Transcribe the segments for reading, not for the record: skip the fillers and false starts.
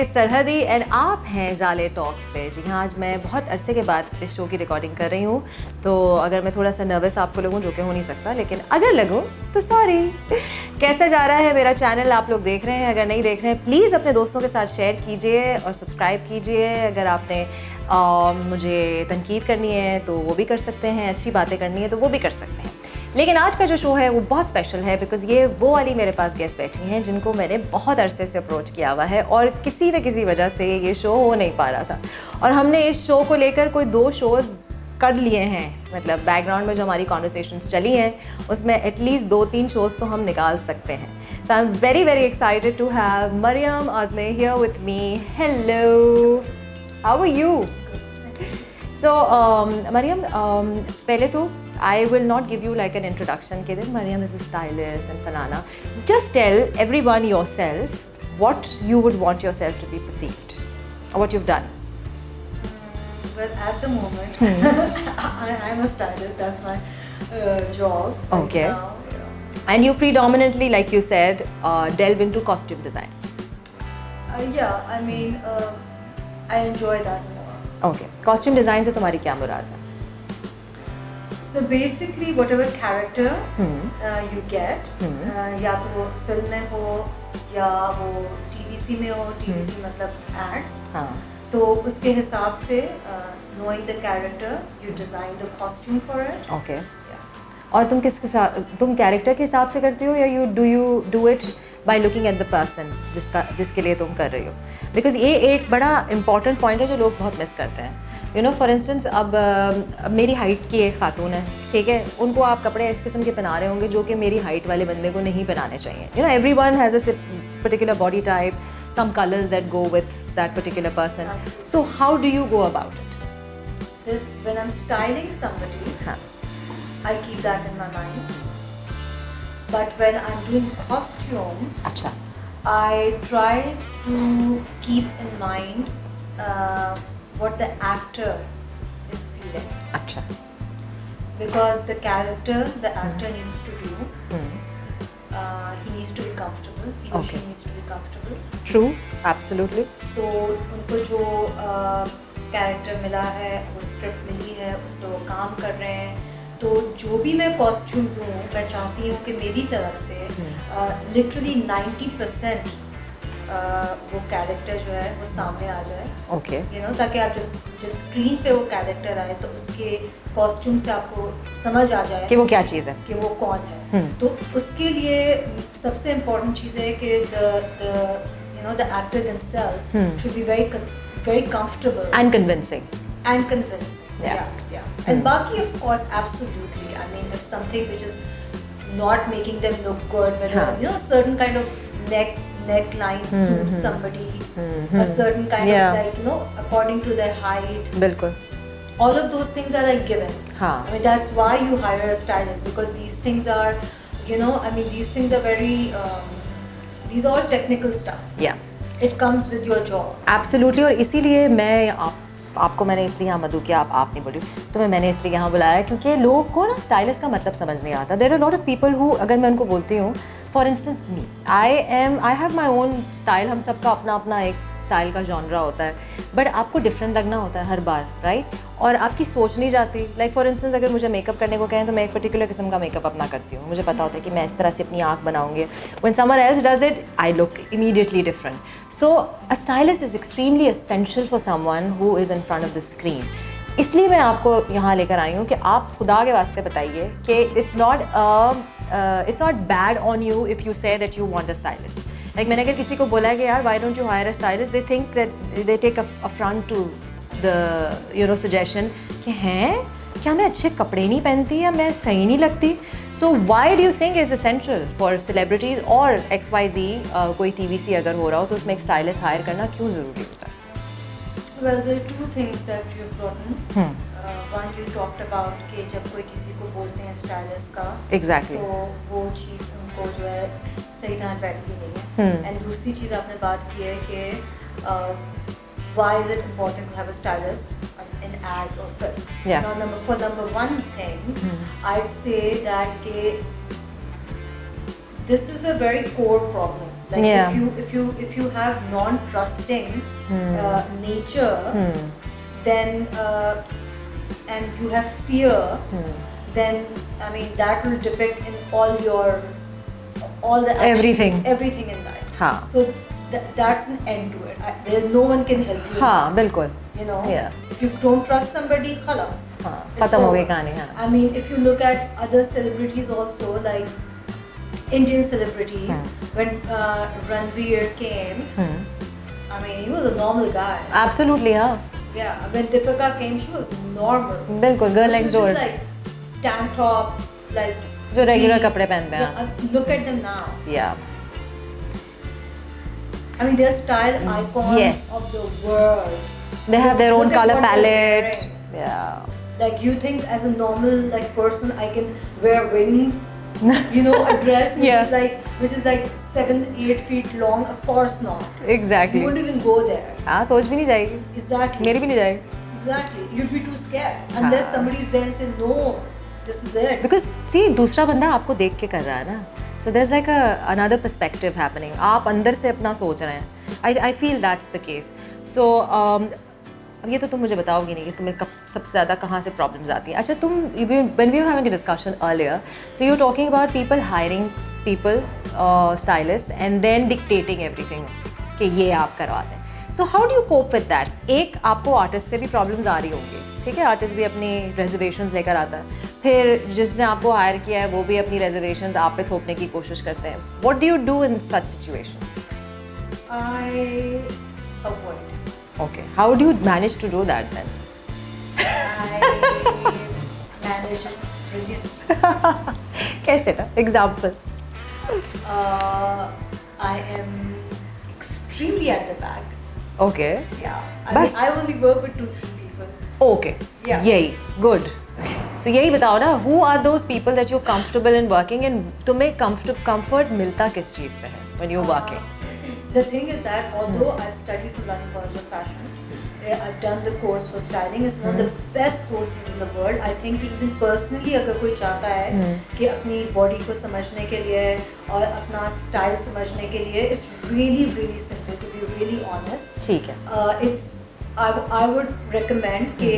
सरहदी एंड आप हैं जाले टॉक्स पे। जी हाँ, आज मैं बहुत अरसे के बाद इस शो की रिकॉर्डिंग कर रही हूँ, तो अगर मैं थोड़ा सा नर्वस आपको लगूँ, जो कि हो नहीं सकता, लेकिन अगर लगूँ तो सॉरी। कैसे जा रहा है मेरा चैनल, आप लोग देख रहे हैं? अगर नहीं देख रहे हैं प्लीज़ अपने दोस्तों के साथ शेयर कीजिए और सब्सक्राइब कीजिए। अगर आपने मुझे तनकीद करनी है तो वो भी कर सकते हैं, अच्छी बातें करनी है तो वो भी कर सकते हैं। लेकिन आज का जो शो है वो बहुत स्पेशल है, बिकॉज़ ये वो वाली मेरे पास गेस्ट बैठी हैं जिनको मैंने बहुत अरसे से अप्रोच किया हुआ है और किसी न किसी वजह से ये शो हो नहीं पा रहा था। और हमने इस शो को लेकर कोई 2 शोज़ कर लिए हैं, मतलब बैकग्राउंड में जो हमारी कॉन्वर्सेशंस चली हैं उसमें एटलीस्ट 2-3 शोज़ तो हम निकाल सकते हैं। So I am very very excited to have Mariam Azmi here with me. Hello, how are you? So Mariam, पहले तो I will not give you like an introduction कि then Mariam is a stylist and Fanana. Just tell everyone yourself what you would want yourself to be perceived or what you've done. Well, at the moment, I'm a stylist. That's my job. Okay. Right now, yeah. And you predominantly, like you said, delve into costume design. Yeah, I mean, I enjoy that more. Okay. Costume design से तुम्हारी क्या मुराद है? So basically, whatever character you get, या तो वो film में हो या वो TVC में हो, TVC मतलब ads, हाँ. तो उसके हिसाब से knowing the character, you design the costume for it. Okay. Yeah. और तुम कैरेक्टर के हिसाब से करती हो या you do it by looking at the person जिसके लिए तुम कर रही हो? Because ये एक बड़ा important point है जो लोग बहुत मिस करते हैं। यू नो, फॉर इंस्टेंस, अब मेरी हाइट की एक खातून है, ठीक है, उनको आप कपड़े इस किस्म के पहना रहे होंगे जो कि मेरी हाइट वाले बंदे को नहीं पहनाने चाहिए। You know, everyone has a particular body type, some colours that go with that particular person. So how do you go about it? When I'm styling somebody, हाँ. I keep that in my mind. But when I'm doing costume, अच्छा. I try to keep in mind what the actor is feeling. अच्छा. Because the character the actor needs to do, he needs to be comfortable. He or she needs to be comfortable. True, absolutely. तो उनको जो character मिला है, वो script मिली है, उस पर वो काम कर रहे हैं, तो जो भी मैं कॉस्ट्यूम दूँ, मैं चाहती हूँ कि मेरी तरफ से लिटरली 90% वो कैरेक्टर जो है वो सामने आ जाए। ओके. यू नो, ताकि आप जब स्क्रीन पे वो कैरेक्टर आए तो उसके कॉस्ट्यूम से आपको समझ आ जाए कि वो क्या चीज़ है, कि वो कौन है। तो उसके लिए सबसे इम्पोर्टेंट चीज़ है कि the actor themselves should be very comfortable and convincing. Yeah. And baki, of course, absolutely. I mean, if something which is not making them look good, whether a certain kind of neckline suits somebody, a certain kind of, like, according to their height. बिल्कुल. All of those things are like given. हाँ. I mean, that's why you hire a stylist, because these things are, these things are very, these are all technical stuff. Yeah. It comes with your job. Absolutely. और इसीलिए मैं आपको मैंने इसलिए यहाँ मधु किया, आप नहीं बोली तो मैंने इसलिए यहाँ बुलाया क्योंकि लोगों को ना स्टाइलिस्ट का मतलब समझ नहीं आता। There are lot of people who, अगर मैं उनको बोलती हूँ, for instance me, I have my own style, हम सबका अपना अपना एक स्टाइल का जॉनरा होता है, बट आपको डिफरेंट लगना होता है हर बार, राइट? और आपकी सोच नहीं जाती। लाइक फॉर इंस्टेंस, अगर मुझे मेकअप करने को कहें तो मैं एक पर्टिकुलर किस्म का मेकअप अपना करती हूँ, मुझे पता होता है कि मैं इस तरह से अपनी आँख बनाऊंगी। When someone else does it, I look immediately different. So a stylist is extremely essential for someone who is in front of the screen. इसलिए मैं आपको यहाँ लेकर आई हूँ कि आप खुदा के वास्ते बताइए कि it's not bad on you if you say that you want a stylist. Like मैंने अगर किसी को बोला है कि यार why don't you hire a stylist, they think that they take affront to the suggestion कि हैं क्या मैं अच्छे कपड़े नहीं पहनती या मैं सही नहीं लगती। So why do you think is essential for celebrities और XYZ कोई TVC अगर हो रहा हो तो उसमें एक स्टाइलिस्ट हायर करना क्यों ज़रूरी होता है? Well, there are two things that you've brought in. One, you talked about कि जब कोई किसी को बोलते हैं स्टाइलिस्ट का, Exactly. तो वो चीज़ उनको जो है सही तरह बैठती नहीं है। एंड दूसरी चीज़ आपने बात की है कि why is it important to have a stylist in ads or films? Yeah. Now, number one thing, I'd say that this is a very core problem Like Yeah. if you have non-trusting nature, then and you have fear, then I mean that will depict in all the action, everything in life. हाँ. So that's an end to it. There's no one can help you. हाँ बिल्कुल. You know, Yeah. if you don't trust somebody, khalas. हाँ It's खत्म हो गई over. कहानी. हाँ. I mean, if you look at other celebrities also, like Indian celebrities, when Ranveer came, I mean, he was a normal guy. Absolutely हाँ. Yeah, when Deepika came, she was normal. बिल्कुल girl She next was door. just like tank top, like जो regular jeans. कपड़े पहनते हैं. Yeah, look at them now. Yeah. I mean, they're style icons Yes. of the world. They have their own Look at color what they're palette. wearing. Yeah. Like you think as a normal like person I can wear wings, you know, a dress Yeah. which is like 7-8 feet long? Of course not. Exactly. You wouldn't even go there. हाँ सोच भी नहीं जाएगी. Exactly. मेरी भी नहीं जाएगी. Exactly. You'd be too scared unless हाँ. somebody's there and say no, this is it. Because see दूसरा बंदा आपको देख के कर रहा है ना. So there's like another perspective happening. आप अंदर से अपना सोच रहे हैं. I feel that's the case. So अब ये तो तुम मुझे बताओगी नहीं कि तुम्हें कब सबसे ज़्यादा कहाँ से प्रॉब्लम्स आती हैं. अच्छा तुम when we were having a discussion earlier, so you're talking about people hiring people, stylists, and then dictating everything कि ये आप करवा दें. So how do you cope with that? एक आपको आर्टिस्ट से भी प्रॉब्लम्स आ रही होंगी, ठीक है, आर्टिस्ट भी अपनी रेजर्वेशंस लेकर आता है, फिर जिसने आपको हायर किया है वो भी अपनी रेजर्वेशंस आप पे थोपने की कोशिश करते हैं. What do you do in such situations? I avoid. Okay, how do you manage to do that then? I manage it brilliantly. कैसे ना? Example. I am extremely at the back. Okay. Yeah. बस. I only work with 2-3 people. Okay. Yeah. यही. Good. So यही बताओ ना, who are those people that you're comfortable in working and तुम्हें comfort मिलता किस चीज़ से है when you're working? The thing is that although I studied from London College of Fashion, I've done the course for styling. It's one of the best courses in the world. I think even personally अगर कोई चाहता है कि अपनी body को समझने के लिए और अपना style समझने के लिए, it's really really simple, to be really honest. ठीक है. I would recommend कि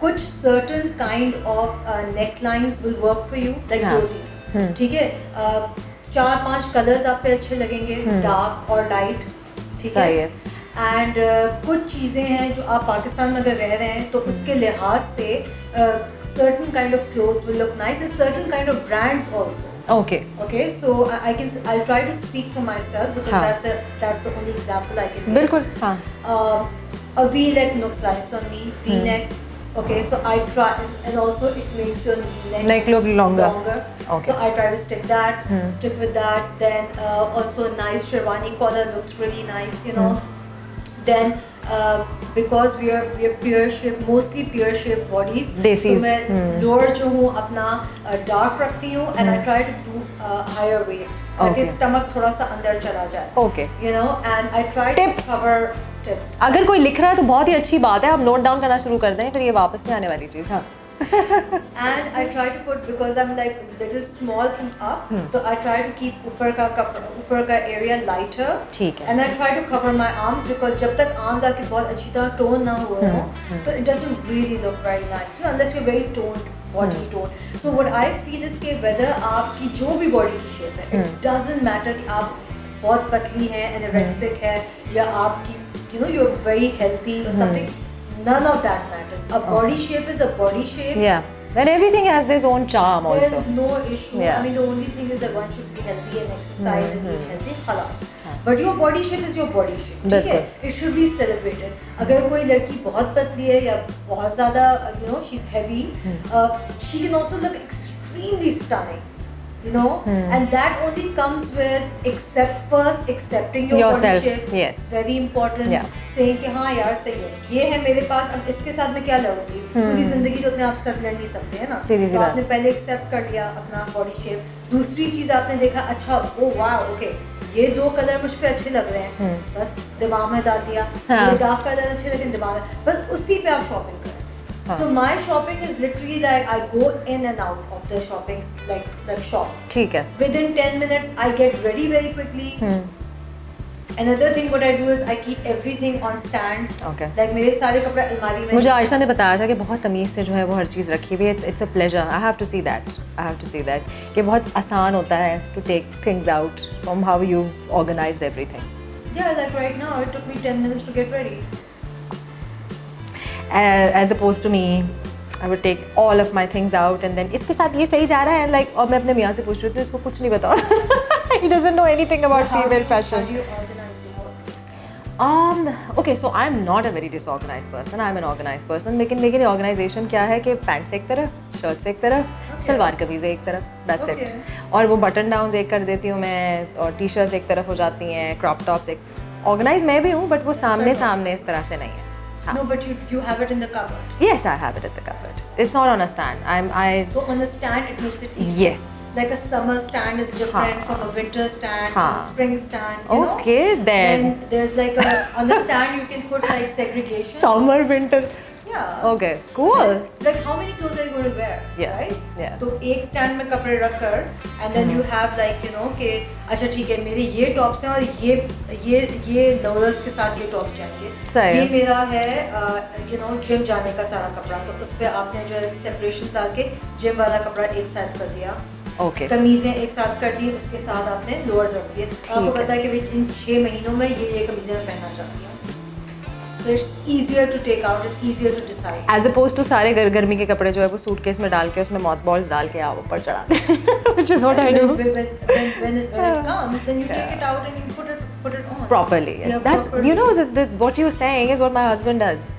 कुछ certain kind of necklines will work for you, like हाँ. धोती, ठीक है. 4-5 कलर्स आप पे अच्छे लगेंगे, डार्क और लाइट, ठीक है. सही है. एंड कुछ चीज़ें हैं जो आप पाकिस्तान में अगर रह रहे हैं तो उसके लिहाज से certain kind of clothes will look nice and certain kind of brands also. Okay. Okay, so I'll try to speak for myself because हाँ. that's the only example I can give. बिल्कुल. हाँ. A V-neck looks nice on me. V-neck. Okay, so I try, and also it makes your neck look longer. Okay. So I try to stick with that. Then also a nice sherwani collar looks really nice, you know. Then because we are pear shaped, mostly pear shaped bodies. Desis. So मैं lower जो हूँ अपना dark रखती हूँ and I try to do higher waist, ताकि Okay. stomach थोड़ा सा अंदर चला जाए. Okay. You know, and I try Tips. to cover tips. अगर कोई लिख रहा है तो बहुत ही अच्छी बात है, आप नोट डाउन करना शुरू कर दें, फिर ये वापस नहीं आने वाली चीज़. हाँ. And I try to put, because I'm like little small from up, so I try to keep ऊपर का area lighter. ठीक है. And I try to cover my arms because जब तक arms आपकी बहुत अच्छी तरह tone ना हुए हो, तो it doesn't really look very nice, you know, unless you're very toned, body toned. So what I feel is कि whether आपकी जो भी body की shape है, it doesn't matter कि आप बहुत पतली हैं, anorexic है, या आपकी, you know, you're very healthy or something. None of that matters. A body shape is a body shape. Yeah. Then everything has its own charm There also. is no issue. Yeah. I mean, the only thing is that one should be healthy and exercise and eat healthy. Khalas. But your body shape is your body shape. ठीक है? It should be celebrated. अगर कोई लड़की बहुत पतली है या बहुत ज़्यादा, you know, she's heavy, she can also look extremely stunning. You know, and that only comes with accepting your Yourself, body shape. yes. Very important. Yeah. Saying कि हाँ यार सही है, ये है मेरे पास, अब इसके साथ मैं क्या लड़ूंगी? पूरी जिंदगी तो अपने आप साथ लड़ नहीं सकते हैं ना. सीधी सी तो बात. आपने पहले एक्सेप्ट कर लिया अपना बॉडी शेप. दूसरी चीज आपने देखा, अच्छा ओ वाह ओके ये 2 कलर मुझ पे अच्छे लग रहे हैं, बस दिमाग में डाल दिया. हाँ. ये डार्क कलर अच्छे लगे दिमाग में, बस उसी पे आप शॉपिंग करें. So my shopping is literally like I go in and out of the shopping like shop. ठीक है. Within 10 minutes I get ready very quickly. Another thing what I do is I keep everything on stand. Okay. Like मेरे सारे कपड़े अलमारी में. मुझे आयशा ने बताया था कि बहुत तमीज़ से जो है वो हर चीज़ रखी हुई है. It's a pleasure. I have to see that. कि बहुत आसान होता है to take things out from how you've organized everything. Yeah, like right now it took me 10 minutes to get ready. As opposed to me, I would take all of my things out and then इसके साथ ये सही जा रहा है and like और मैं अपने मियाँ से पूछ रही थी उसको कुछ नहीं पता. He doesn't know anything about female fashion. How do you organize your work? Okay, so I'm not a very disorganized person. I'm an organized person. लेकिन मेरी organization क्या है कि पैंट्स एक तरफ, शर्ट्स एक तरफ, शलवार कमीज़ एक तरफ. That's it. और वो बटन डाउन्स एक कर देती हूँ मैं और टी शर्ट्स एक तरफ हो जाती हैं, क्रॉप टॉप्स एक. ऑर्गेनाइज मैं भी हूँ बट वो सामने इस तरह से नहीं है. No, but you have it in the cupboard. Yes, I have it in the cupboard. It's not on a stand. So on the stand it makes it easy. Yes. Like a summer stand is different from a winter stand, from a spring stand. You Okay, know? then. There's like on the stand you can put like segregation. Summer, winter. Yeah. Okay, cool. Like how many clothes are you going to wear? Yeah. Right? Yeah. तो एक stand में कपड़े रख कर and then you have like you know कि अच्छा ठीक है मेरे ये tops हैं और ये loafers के साथ ये tops जाएंगे. सही है. ये मेरा है you know gym जाने का सारा कपड़ा तो उस पे आपने जो है separation डाल के gym वाला कपड़ा एक साथ कर दिया. Okay. कमीजें एक साथ कर दी उसके साथ आपने लोअर्स रख दिए. आपको पता है कि इन 6 महीनों में ये कमीजें मैं पहनना चाहती हूँ. So it's easier to take out and easier to decide. As opposed to सारे गर्मी के कपड़े जो है वो सूटकेस में डाल के उसमें moth balls डाल के आप ऊपर चढ़ा दे. Which is what I do. When it comes, then you take it out and you put it on. Properly, yes. Yeah, That's properly. you know what you're saying is what my husband does.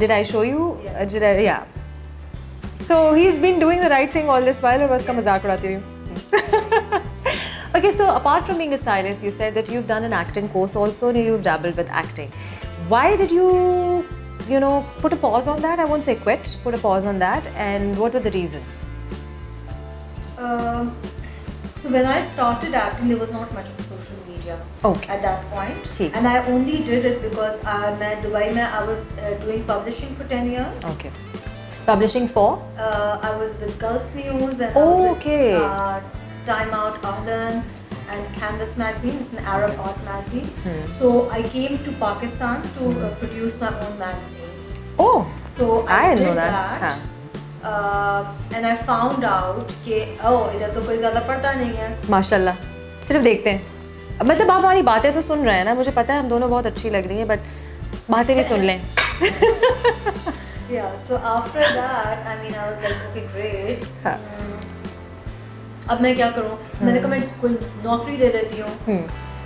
Did I show you? Yes. Yeah. So he's been doing the right thing all this while. और बस का मजाक उड़ाती हूँ. Okay, so apart from being a stylist, you said that you've done an acting course also and you've dabbled with acting. Why did you know, put a pause on that? I won't say quit, put a pause on that. And what were the reasons? So when I started acting, there was not much of social media at that point. ठीक. And I only did it because मैं Dubai में I was doing publishing for 10 years. Okay. Publishing for? I was with Gulf News and I was Okay. with Time Out Ahlan and Canvas magazine. It's an Arab art magazine. So I came to Pakistan to produce my own magazine. Oh. So I didn't did know that. And I found out कि इधर तो कोई ज़्यादा पढ़ता नहीं है. माशाल्लाह. सिर्फ देखते हैं. मतलब आप हमारी बातें तो सुन रहे हैं ना, मुझे पता है हम दोनों बहुत अच्छी लग रही हैं बट बातें भी सुन लें. Yeah, so after that, I mean, I was like, okay, great. अब मैं क्या करूँ? मैंने कहा मैं कोई नौकरी दे देती हूँ.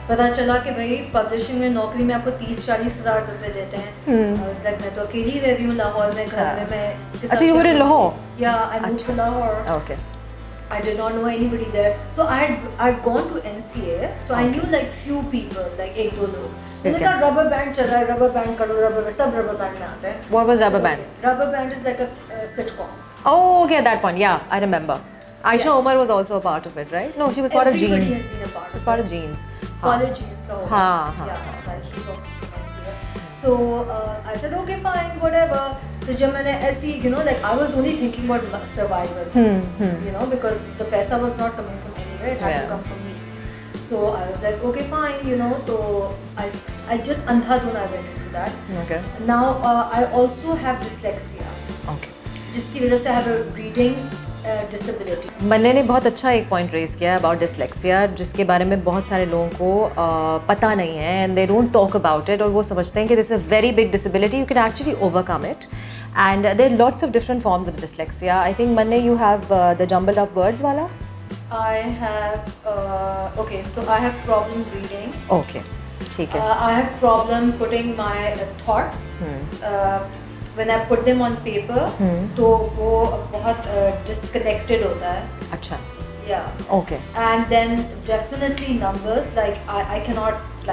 पता चला कि भाई पब्लिशिंग में नौकरी में आपको 30-40 हज़ार रुपए देते हैं. I was like, मैं तो अकेली रह रही हूँ लाहौर में घर में मैं इसके साथ. अच्छा, you were in Lahore? Yeah, I moved to Lahore. Okay. I did not know anybody there. So I'd gone to NCA. So I knew like few people, like एक दो लोग. मैंने कहा rubber band चला है, rubber band करो, सब rubber band में आता है. What was rubber band? Rubber band is like a sitcom. Oh, okay, at that point, yeah, I remember. Aisha Omar was also a part of it, right? No, she was part of Everybody Jeans. has been a part She was of part it. of Jeans. College Jeans का होगा. हाँ. Yeah, right. She's also from NCA. So I said okay, fine, whatever. तो जब मैंने ऐसी, you know, like I was only thinking about survival. You know, because the paisa was not coming from anywhere. It had to come from me. So I was like, okay, fine, you know. So I just andhadhun I went into that. Okay. Now I also have dyslexia. Okay. जिसकी वजह से I have a reading disability. मन्ने ने बहुत अच्छा एक point raise किया है अबाउट डिसलेक्सिया, जिसके बारे में बहुत सारे लोगों को पता नहीं है and they don't talk about it, और वो समझते हैं कि this is a very big disability, you can actually overcome it and there are lots of different forms of dyslexia. I think मन्ने you have the jumbled up words वाला. I have okay, so I have problem reading. Okay, ठीक है. I have problem putting my thoughts. When I put them on paper, तो वो बहुत disconnected होता है. अच्छा. Yeah. Okay. And then definitely numbers. Like I cannot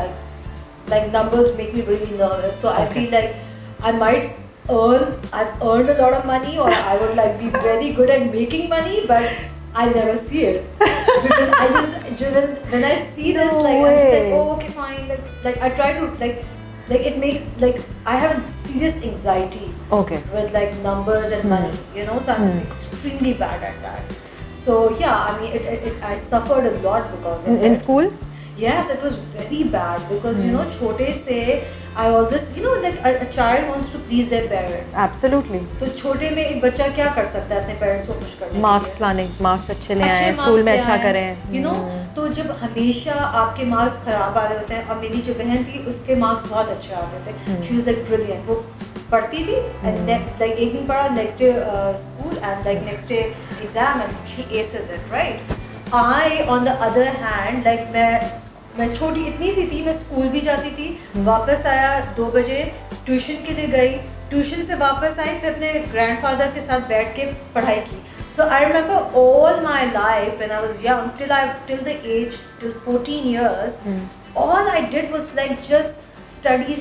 like numbers make me really nervous. So I feel like I might I've earned a lot of money, or I would like be very good at making money, but I never see it because I just when I see this, like I'm just like, oh okay fine, like I try to like it makes like I have serious anxiety Okay. with like numbers and money, you know, so I'm extremely bad at that. So yeah, I mean I suffered a lot because of In it. school? Yes, it was very bad because you know छोटे से I always, you know, like a child wants to please their parents. Absolutely. तो छोटे में एक बच्चा क्या कर सकता है अपने पेरेंट्स को खुश करने के मार्क्स लिए? लाने, मार्क्स अच्छे ले आए, अच्छे स्कूल marks में ले अच्छा आए, करें। you know, तो जब हमेशा आपके मार्क्स खराब आ रहे होते हैं, और मेरी जो बहन थी उसके मार्क्स बहुत अच्छे आते थे, she was like brilliant, वो पढ़ती थी and like एक दिन पढ़ा, next day school and like next day exam and she aces it, right? I on the other hand, like मैं छोटी इतनी सी थी, मैं स्कूल भी जाती थी, वापस आया 2 बजे, ट्यूशन के लिए गई, ट्यूशन से वापस आई, फिर अपने ग्रैंडफादर के साथ बैठ के पढ़ाई की. So I remember all my life when I was young, till the age till 14 years, all I did was like just study,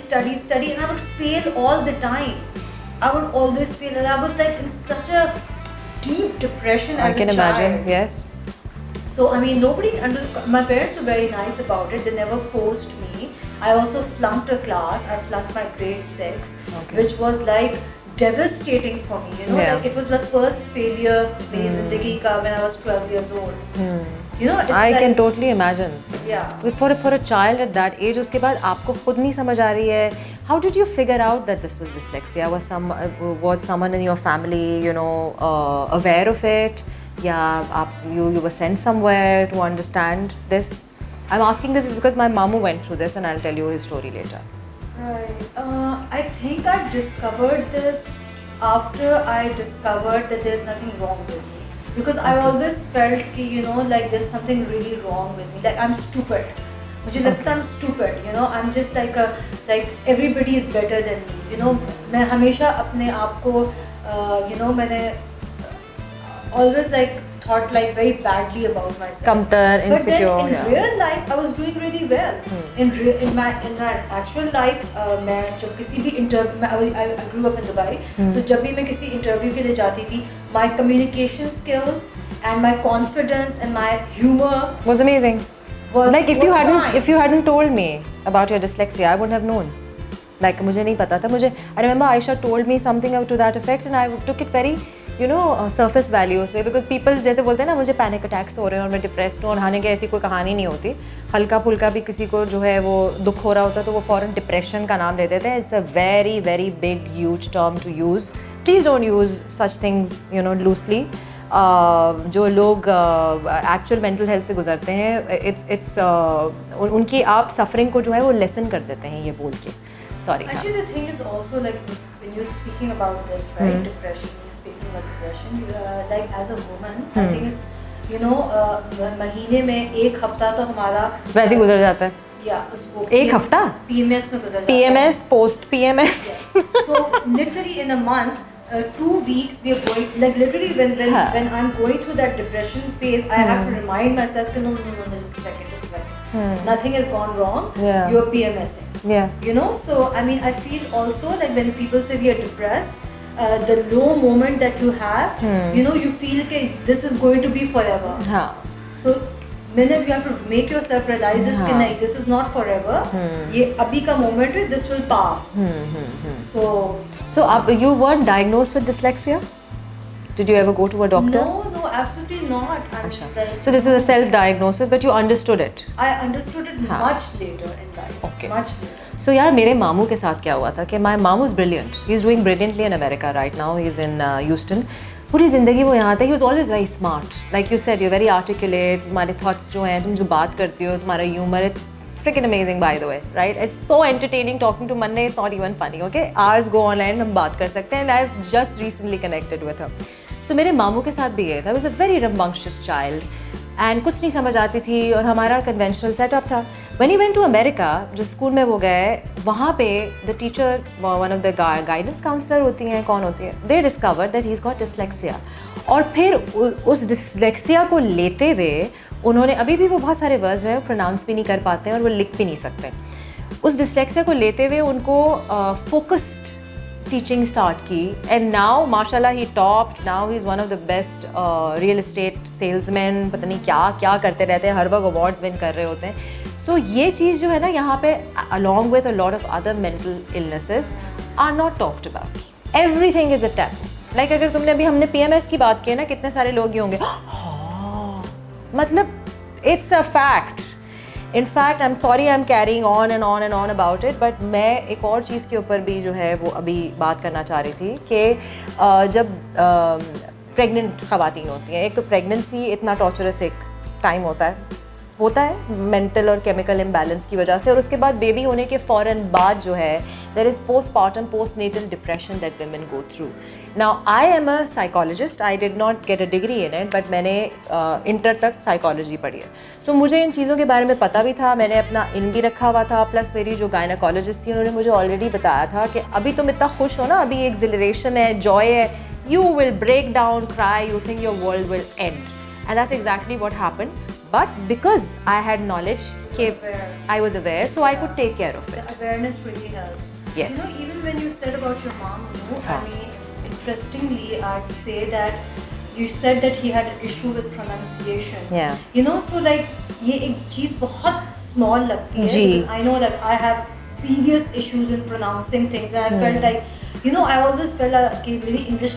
and I would fail all the time. I would always fail, and I was like in such a deep depression as a child. I can imagine, yes. So I mean, my parents were very nice about it. They never forced me. I also flunked a class. I flunked my grade 6, which was like devastating for me. You know, like it was my first failure मेरी ज़िंदगी का when I was 12 years old. You know, it's I like, can totally imagine. Yeah. For a child at that age, उसके बाद आपको खुद नहीं समझ आ रही है. How did you figure out that this was dyslexia? Was someone in your family, you know, aware of it? Yeah, you were sent somewhere to understand this. I'm asking this because my mom went through this, and I'll tell you his story later. Right. I think I discovered this after I discovered that there's nothing wrong with me. Because I always felt कि you know like there's something really wrong with me. Like I'm stupid. मुझे लगता है I'm stupid. You know, I'm just like everybody is better than me. You know, मैं हमेशा अपने आप को you know मैंने always like thought like very badly about myself. Kamtar, insecure. But then in real life, I was doing really well. In my actual life, मैं जब किसी भी interview, I grew up in Dubai. So जब भी मैं किसी interview के लिए जाती थी, my communication skills and my confidence and my humor was amazing. Like if you hadn't told me about your dyslexia, I wouldn't have known. Like मुझे नहीं पता था. I remember Aisha told me something to that effect, and I took it very surface value से, because people जैसे बोलते हैं ना मुझे पैनिक अटैक्स हो रहे हैं और मैं डिप्रेस्ड हूँ, और हालांकि ऐसी कोई कहानी नहीं होती. हल्का फुल्का भी किसी को जो है वो दुख हो रहा होता है तो वो फ़ौरन डिप्रेशन का नाम ले देते हैं. It's a very very big huge term to use. Please don't use such things loosely. जो लोग एक्चुअल मेंटल हेल्थ से गुजरते हैं, इट्स उनकी आप सफरिंग को जो है वो लेसन कर देते हैं ये बोल के. Sorry. Actually, the thing is also like when you're speaking about this, right? Depression. Speaking of depression, like as a woman, I think it's महीने में एक हफ्ता तो हमारा वैसे गुजर जाता है. या उसको एक हफ्ता PMS में गुजर जाता है. PMS, post PMS. So literally in a month, 2 weeks we are going, like literally when I'm going through that depression phase, I have to remind myself no, just a second. Nothing has gone wrong. You're PMSing. Yeah. You know, so I mean, I feel also like when people say we are depressed, the low moment that you have, you know, you feel that this is going to be forever. So minute you have to make yourself realize this कि नहीं, this is not forever. ये अभी का moment है, this will pass. So you weren't diagnosed with dyslexia? Did you ever go to a doctor? No, absolutely not. I mean, like, so this is a self-diagnosis, but you understood it. I understood it much later in life. Okay. Much later. So यार मेरे मामू के साथ क्या हुआ था कि my mom was brilliant. He's doing brilliantly in America right now. He's in Houston. पूरी ज़िंदगी वो यहाँ था. He was always very smart. Like you said, you're very articulate. तुम्हारे thoughts जो हैं, तुम जो बात करती हो, तुम्हारा humor, it's freaking amazing by the way, right? It's so entertaining talking to Monday. It's not even funny, okay? Hours go on and हम बात कर सकते हैं. And I've just recently connected with her. So मेरे मामू के साथ भी गया था. I was a very rambunctious child. And कुछ नहीं समझ आती थी और हमारा conventional setup था. When he went to America, जो स्कूल में वो गए, वहाँ पे the teacher, one of the guidance counselor होती हैं, कौन होती है, they discovered that he's got dyslexia. और फिर उस dyslexia को लेते हुए उन्होंने, अभी भी वो बहुत सारे वर्ड्स जो है प्रोनाउंस भी नहीं कर पाते हैं और वो लिख भी नहीं सकते. उस dyslexia को लेते हुए उनको focused teaching start की, and now माशाल्लाह he topped. Now he's one of the best real estate salesmen. पता नहीं क्या क्या करते रहते हैं, हर वक्त awards win कर रहे होते हैं. सो ये चीज़ जो है ना यहाँ पे along with a lot of other mental illnesses are not talked about. Everything is a taboo. Like अगर तुमने अभी हमने PMS की बात की है ना, कितने सारे लोग ये होंगे मतलब it's a fact. In fact, I'm sorry I'm carrying on and on and on about it, but मैं एक और चीज़ के ऊपर भी जो है वो अभी बात करना चाह रही थी कि जब प्रेग्नेंट ख़वातीन होती हैं, एक तो प्रेगनेंसी इतना टॉर्चरस एक टाइम होता है मेंटल और केमिकल इम्बैलेंस की वजह से, और उसके बाद बेबी होने के फ़ौरन बाद जो है there is postpartum postnatal depression that women go through. Now I am a psychologist, I did not get a degree in it, but मैंने इंटर तक साइकोलॉजी पढ़ी है. सो मुझे इन चीज़ों के बारे में पता भी था, मैंने अपना इन भी रखा हुआ था, प्लस मेरी जो गायनाकोलॉजिस्ट थी उन्होंने मुझे ऑलरेडी बताया था कि अभी तुम इतना खुश हो ना, अभी एक्सिलरेशन है, जॉय है, you will break down, cry, you think your world will end. And that's exactly what happened. But because I had knowledge, I was aware, so I could take care of it. The awareness really helps. Yes. You know, even when you said about your mom, I mean, interestingly, I'd say that you said that he had an issue with pronunciation. Yeah. You know, so like, ये एक चीज़ बहुत small लगती है. जी. Because I know that I have serious issues in pronouncing things. And I felt like, you know, I always felt like कि मेरी English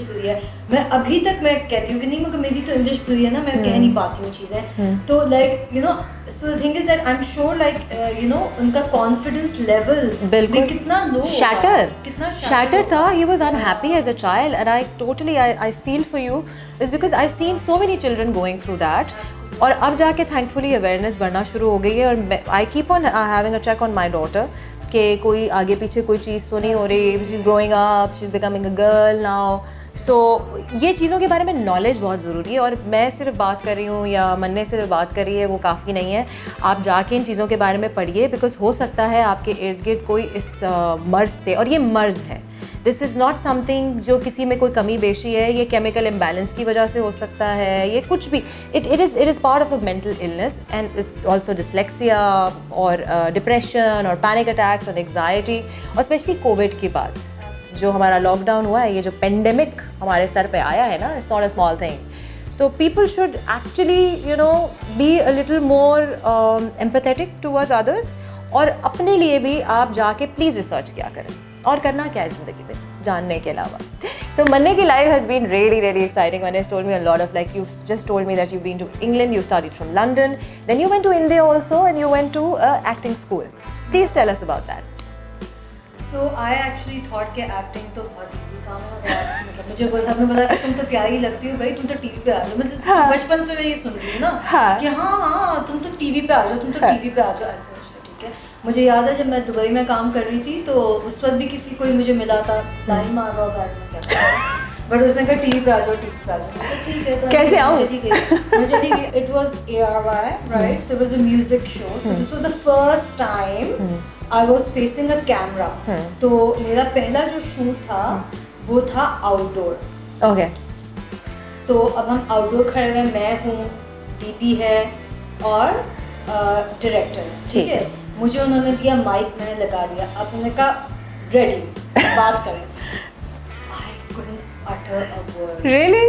बुरी है, मैं अभी तक मैं कहती हूँ कि नहीं, मगर मेरी तो इंग्लिश बुरी है ना, मैं कह नहीं पाती हूँ चीज़ें. तो like you know, so the thing is that I am sure like you know उनका कॉन्फिडेंस लेवल बिल्कुल कितना लो, कितना shattered था. He was unhappy as a child, and I totally I feel for you, is because I've seen so many children going through that. और अब जाके thankfully awareness बढ़ना शुरू हो गई है, और I keep on having a check on my daughter कि कोई आगे पीछे कोई चीज़ तो नहीं हो रही, she is growing up, she is becoming a girl now. So ये चीज़ों के बारे में नॉलेज बहुत ज़रूरी है, और मैं सिर्फ बात कर रही हूँ या मन्ने सिर्फ बात कर रही है वो काफ़ी नहीं है. आप जाके इन चीज़ों के बारे में पढ़िए, बिकॉज हो सकता है आपके इर्द गिर्द कोई इस मर्ज़ से, और ये मर्ज़ है, दिस इज़ नॉट समथिंग जो किसी में कोई कमी बेशी है, ये केमिकल इम्बैलेंस की वजह से हो सकता है, ये कुछ भी, it is part of a mental illness, and it's also dyslexia और डिप्रेशन और पैनिक अटैक्स और एग्जाइटी, और स्पेशली कोविड के बाद जो हमारा लॉकडाउन हुआ है, ये जो पेंडेमिक हमारे सर पे आया है ना, it's not a small thing. So people should actually you know be a little more empathetic towards others, और अपने लिए भी आप जाके प्लीज़ रिसर्च किया करें. और करना क्या है ज़िंदगी में जानने के अलावा. सो मन्ने की life has been really exciting. Mane has told me a lot of, like, you just told me that you've been to England, you studied from London, then you went to India also, and you went to acting school. Please tell us about that. So I actually thought कि acting तो बहुत easy काम है, मतलब मुझे कोई सबने बोला कि तुम तो प्यारी लगती हो भाई, तुम तो टीवी पे आ जाओ. मैं बचपन से मैं ये सुन रही हूँ ना कि हाँ तुम तो टीवी पे आ जाओ, ऐसे. ठीक है, मुझे याद है जब मैं दुबई में काम कर रही थी तो उस वक्त भी किसी कोई मुझे मिला था, लाइन मार रहा होगा क्या, बट उसने कहा टीवी पे आ जाओ. ठीक है, तो कैसे आऊँ? मैं चली गई. It was ARY, right? So it was a music show. So this was the first time I was facing a camera. तो मेरा पहला जो शूट था वो था आउटडोर. ओके. तो अब हम आउटडोर खड़े हुए, मैं हूँ, DP है और डायरेक्टर है. ठीक है, मुझे उन्होंने दिया माइक, मैंने लगा दिया. अब उन्होंने कहा रेडी, बात करें. I couldn't utter a word. Really?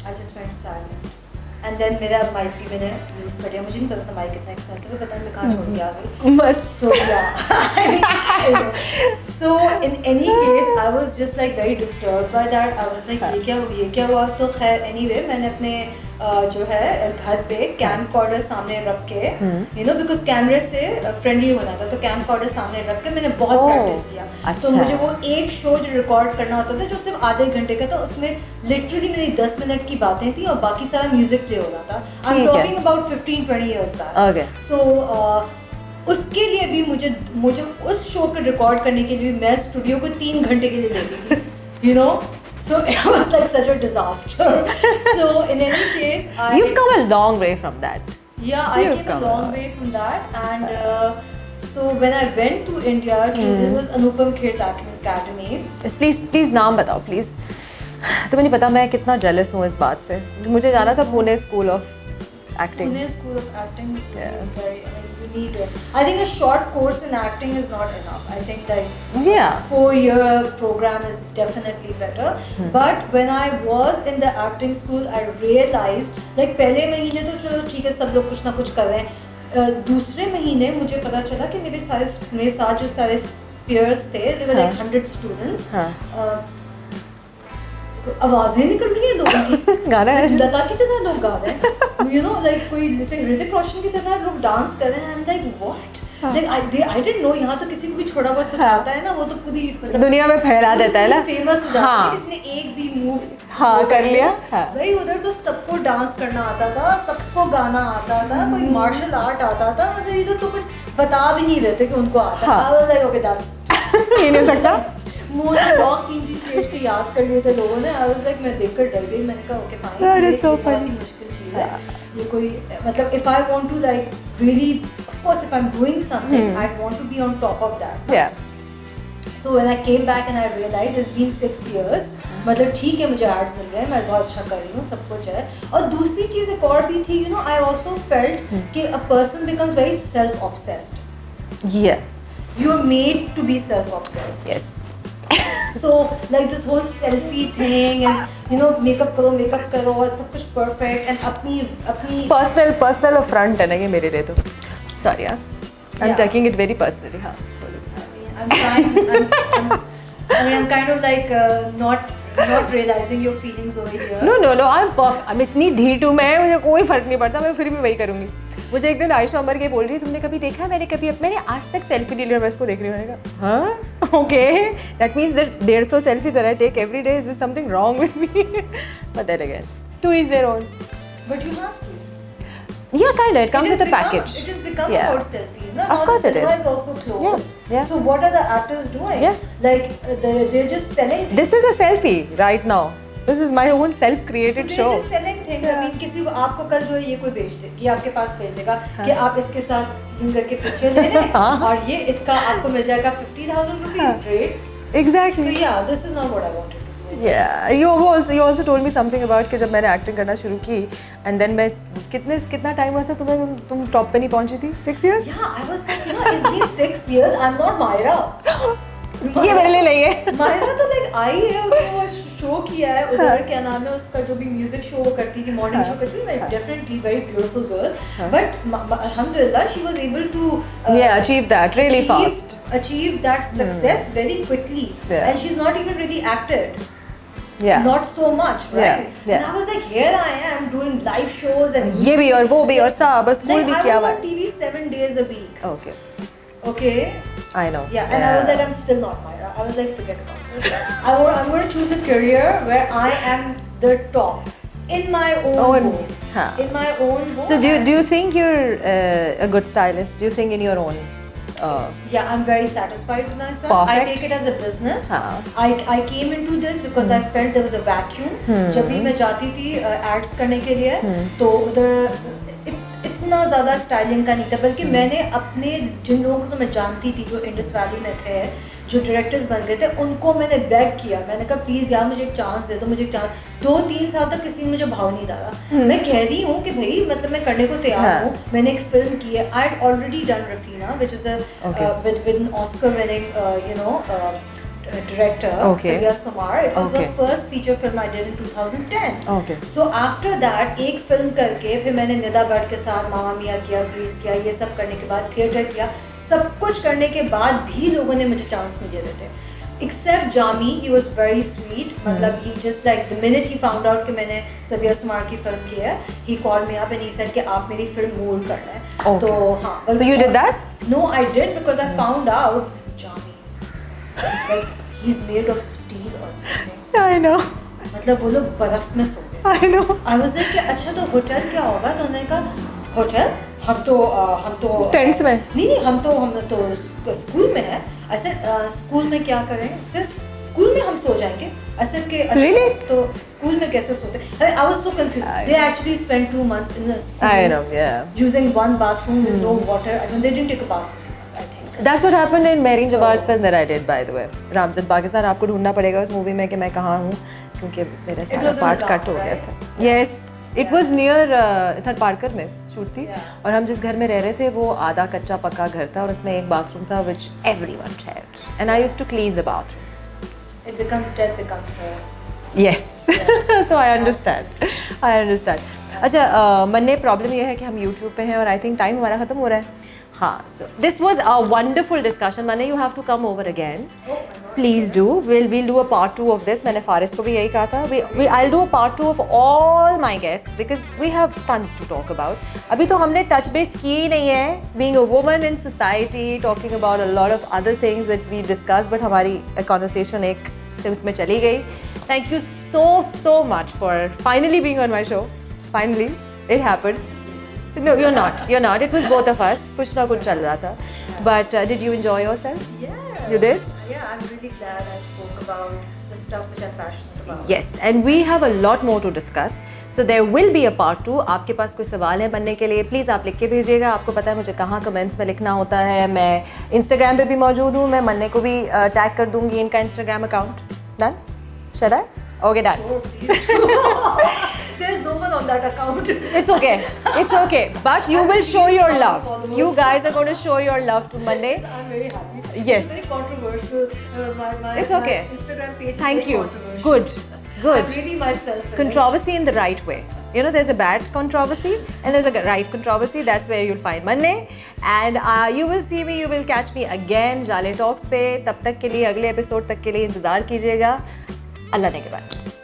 I just went silent. And then मेरा माइक भी मैंने यूज़ कर दिया. मुझे नहीं पता था माइक इतना एक्सपेंसिव है, पता नहीं मैं कहाँ छोड़ के आ गई. So yeah. So in any case, I was just like very disturbed by that. I was like ये क्या हुआ. तो खैर anyway मैंने अपने जो है घर पे कैम कॉर्डर सामने रख के, यू नो, बिकॉज कैमरे से फ्रेंडली होना था, तो कैम कॉर्डर सामने रख के मैंने बहुत प्रैक्टिस किया. अच्छा. तो मुझे वो एक शो जो रिकॉर्ड करना होता था जो सिर्फ आधे घंटे का था, उसमें लिटरली मेरी 10 मिनट की बातें थी और बाकी सारा म्यूजिक प्ले हो रहा था. I am talking about 15-20 years back. So उसके लिए भी मुझे उस शो को रिकॉर्ड करने के लिए मैं स्टूडियो को 3 घंटे के लिए लेती थी, you know. So it was like such a disaster. So in any case, You've come a long way from that. Yeah, I came a long way from that. And so when I went to India, there was Anupam Kher's Acting Academy. Please नाम बताओ please. तुम्हें नहीं पता मैं कितना jealous हूँ इस बात से. मुझे जाना था Pune School of Acting. Pune School of Acting. You need it. I think a short course in acting is not enough. I think that 4-year program is definitely better. But when I was in the acting school, I realized like पहले महीने तो चलो ठीक है सब लोग कुछ ना कुछ कर रहे हैं. दूसरे महीने मुझे पता चला कि मेरे साथ जो सारे peers थे, they were like 100 students. आवाजें निकल रही हैं लोगों की, गाना है, लता की तरह लोग गा रहे हैं, you know, like कोई ऋतिक रोशन की तरह लोग डांस कर रहे हैं. I'm like what? Like I didn't know. यहाँ तो किसी को भी छोटा बहुत कुछ आता है ना, वो तो पूरी मतलब दुनिया में फैला देता है ना, फेमस हो जाता है. किसी ने एक भी मूव्स कर लिया. भाई उधर तो सबको डांस करना आता था, सबको गाना आता था, कोई मार्शल आर्ट आता था, मतलब इधर तो कुछ बता भी नहीं रहे थे कि उनको आता है. I was like okay that's ही नहीं सकता. मुझे ब्लॉग 3 स्टेज के याद कर लिए थे लोगों ने. I was like मैं देखकर डर गई. मैंने कहा ओके फाइन, ये बहुत ही मुश्किल चीज़ है. ये कोई मतलब if I want to like really, of course if I'm doing something I'd want to be on top of that. Yeah. So when I came back and I realized it's been 6 years, मतलब ठीक है मुझे ads मिल रहे हैं, मैं बहुत अच्छा कर रही हूँ, सब कुछ है. और दूसरी चीज़ एक और भी थी, you know, I also felt कि a person becomes very self-obsessed. Yeah. You are made to be self-obsessed. Yes. So like this whole selfie thing and you know makeup करो और सब कुछ perfect and अपनी personal affront है ना ये मेरे लिए तो. Sorry यार. I'm taking it very personally. हाँ. I'm trying. I'm kind of like not realizing your feelings over here. No. I'm इतनी ढीठ हूँ मैं, मुझे कोई फर्क नहीं पड़ता, मैं फिर भी वही करूँगी. मुझे एक दिन आयशा अमर के बोल रही, तुमने कभी देखा, मैंने आज तक सेल्फी नहीं लिया, मैं इसको देख रही हूँ. मैंने कहा हाँ okay, that means that 150 selfie that I take every day, is this something wrong with me? But then again, to each their own. But you have to. Yeah, kind of. It comes with a package. It has become about selfies. No? Of course it is. Cinema is also closed. Yeah. So what are the actors doing? Yeah. Like they're just selling. This is a selfie right now. This is my own self-created so show. They're just selling things. I mean, किसी को आपको कल जो है ये कोई बेच दे, ये आपके पास भेज देगा कि आप इसके साथ इन करके पिक्चर ले लें और ये इसका आपको मिल जाएगा 50,000 rupees. Great. Exactly. So yeah, this is not what I wanted to do. Yeah, you also told me something about कि जब मैंने एक्टिंग करना शुरू की and then मैं कितना टाइम हुआ था तुम्हें, तुम टॉप पे नहीं पहुंची थी? 6 years? Yeah, I was like, you know, it's been 6 years. I'm not Myra. ये मेरे लिए नहीं है. Myra तो like आई है, उसने वो शो किया है उधर, क्या नाम है उसका, जो भी म्यूजिक शो वो करती थी, मॉर्निंग शो करती थी. Definitely very beautiful girl. But alhamdulillah she was able to achieve that really fast. Achieve that success very quickly. And she's not even really acted. Yeah. Not so much, right? Yeah. And I was like, here I am doing live shows and ये भी और वो भी और सब, school like, भी I किया was हुआ. on TV 7 days a week. Okay. I know. Yeah, and I was like, I'm still not Myra. I was like, forget about this. I'm going to choose a career where I am the top in my own home. In my own home. So do you think you're a good stylist? Do you think in your own? Yeah, I'm very satisfied with myself. Perfect. I take it as a business. I came into this because I felt there was a vacuum. जब भी मैं जाती थी ads करने के लिए, तो उधर इतना ज़्यादा स्टाइलिंग का नहीं था, बल्कि मैंने अपने जिन लोगों को मैं जानती थी जो इंडस वैली में थे, जो डायरेक्टर्स बन गए थे, उनको मैंने बेग किया. मैंने कहा प्लीज़ यार मुझे एक चांस दे दो, मुझे एक चांस. 2-3 साल तक किसी ने मुझे भाव नहीं डाला. मैं कह रही हूँ कि भाई मतलब मैं करने को तैयार हूँ. मैंने एक फिल्म की है, I had already done Rafina, which is with an Oscar winning you know director, Sabia Sumar. It was the first feature film I did in 2010. So after that एक फिल्म करके फिर मैंने निदा भट्ट के साथ मामा मिया किया, ग्रीस किया, ये सब करने के बाद थिएटर किया. सब कुछ करने के बाद भी लोगों ने मुझे चांस नहीं दे रहे थे. Except Jami, he was very sweet. मतलब he just like the minute he found out कि मैंने Sabia Sumar की फिल्म की है, he called me up and he said कि आप मेरी फिल्म मोल्ड करना है. तो हाँ. So you did that? No, I did because I found out it's Jami. Like he's made of steel or something. I know. मतलब वो लोग बर्फ में सो गए. I know. I was like कि अच्छा तो होटल क्या होगा? तो उन्होंने कहा होटल हम तो टेंट्स में नहीं हम तो स्कूल में है. ऐसे स्कूल में क्या करें? स्कूल में हम सो जाएंगे. ऐसे के Really? तो स्कूल में कैसे सोते? I was so confused. They actually spent 2 months in the school. I know, yeah. Using one bathroom with no water. I mean, they didn't take a bath. That's what happened in Mehreen Jawar's film that I did, by the way. Ramchand Pakistan. आपको ढूंढना पड़ेगा उस movie में कि मैं कहाँ हूँ, क्योंकि मेरा सारा पार्ट कट हो गया था. Yes, it was near इधर पार्कर में शूट थी. और हम जिस घर में रह रहे थे वो आधा कच्चा पक्का घर था और उसमें एक बाथरूम था which everyone shared. And I used to clean the bathroom. It becomes death becomes her. Yes. So I understand. अच्छा मन्ने प्रॉब्लम ये है कि हम यूट्यूब पे हैं और आई थिंक टाइम हमारा ख़त्म हो रहा है. हाँ, so this was a wonderful discussion. Mane, you have to come over again. Please do. We'll do a part 2 of this. मैंने फारिस को भी यही कहा था. I'll do a part 2 of all my guests because we have tons to talk about. अभी तो हमने touch base की ही नहीं है. Being a woman in society, talking about a lot of other things that we discussed, but हमारी conversation एक सिमत में चली गई. Thank you so much for finally being on my show. Finally, it happened. No, you're not. You're not. It was both of us. कुछ ना कुछ चल रहा था. But did you enjoy yourself? Yes. You did? Yeah, I'm really glad I spoke about the stuff which I'm passionate about. Yes, and we have a lot more to discuss. So there will be a part 2. आपके पास कोई सवाल है बनने के लिए please आप लिख के भेजिएगा. आपको पता है मुझे कहाँ कमेंट्स में लिखना होता है. मैं Instagram पे भी मौजूद हूँ. मैं मन्ने को भी टैग कर दूँगी इनका Instagram account. Done? Shall I? Okay, done. Oh, please do. There's no one on that account. It's okay. It's okay. But you will show your love. You guys are going to show your love to Monday. I'm very happy. Yes. It's very controversial. It's okay. My Instagram page Thank is very you. controversial. Good. I'm really myself. in it. Controversy in the right way. You know, there's a bad controversy and there's a right controversy. That's where you'll find Monday. And you will see me, you will catch me again Jale Talks पे. तब तक के लिए अगले episode तक के लिए इंतज़ार कीजिएगा. अल्लाह ने के बाद.